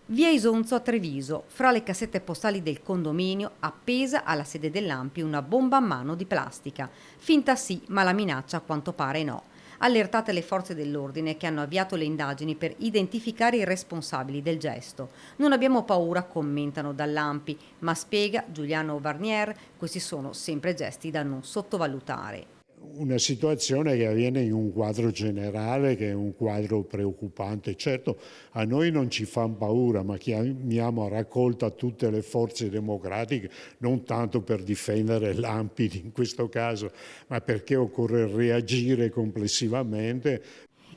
Via Isonzo a Treviso, fra le cassette postali del condominio, appesa alla sede dell'ANPI una bomba a mano di plastica. Finta sì, ma la minaccia a quanto pare no. Allertate le forze dell'ordine che hanno avviato le indagini per identificare i responsabili del gesto. Non abbiamo paura, commentano dall'ANPI, ma spiega Giuliano Varnier, questi sono sempre gesti da non sottovalutare. Una situazione che avviene in un quadro generale che è un quadro preoccupante. Certo, a noi non ci fa paura, ma chiamiamo a raccolta tutte le forze democratiche, non tanto per difendere l'ANPI in questo caso, ma perché occorre reagire complessivamente.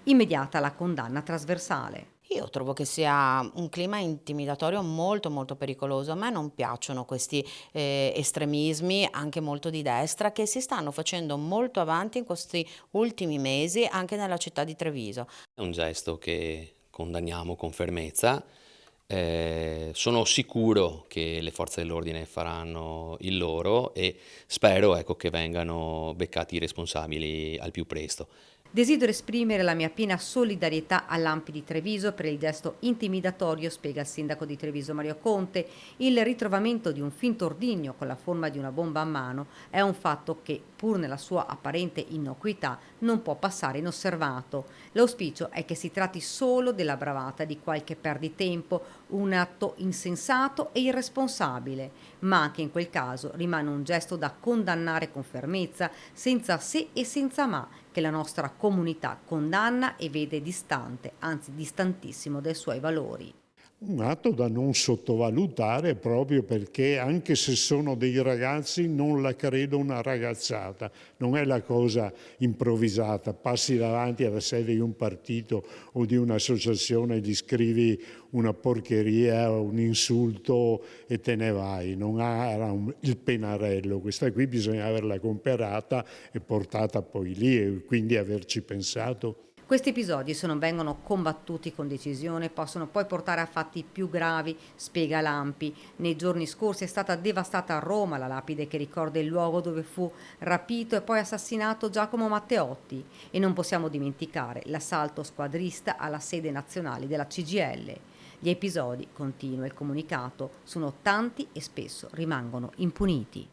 Immediata la condanna trasversale. Io trovo che sia un clima intimidatorio molto molto pericoloso. A me non piacciono questi estremismi, anche molto di destra, che si stanno facendo molto avanti in questi ultimi mesi anche nella città di Treviso. È un gesto che condanniamo con fermezza. Sono sicuro che le forze dell'ordine faranno il loro e spero, ecco, che vengano beccati i responsabili al più presto. Desidero esprimere la mia piena solidarietà all'ANPI di Treviso per il gesto intimidatorio, spiega il sindaco di Treviso Mario Conte. Il ritrovamento di un finto ordigno con la forma di una bomba a mano è un fatto che, pur nella sua apparente innocuità, non può passare inosservato. L'auspicio è che si tratti solo della bravata di qualche perditempo, un atto insensato e irresponsabile, ma anche in quel caso rimane un gesto da condannare con fermezza, senza se e senza ma, che la nostra comunità condanna e vede distante, anzi distantissimo dai suoi valori. Un atto da non sottovalutare proprio perché anche se sono dei ragazzi non la credo una ragazzata, non è la cosa improvvisata, passi davanti alla sede di un partito o di un'associazione, gli scrivi una porcheria, un insulto e te ne vai, non era il pennarello, questa qui bisogna averla comperata e portata poi lì e quindi averci pensato. Questi episodi, se non vengono combattuti con decisione, possono poi portare a fatti più gravi, spiega l'ANPI. Nei giorni scorsi è stata devastata a Roma la lapide che ricorda il luogo dove fu rapito e poi assassinato Giacomo Matteotti. E non possiamo dimenticare l'assalto squadrista alla sede nazionale della CGIL. Gli episodi, continua il comunicato, sono tanti e spesso rimangono impuniti.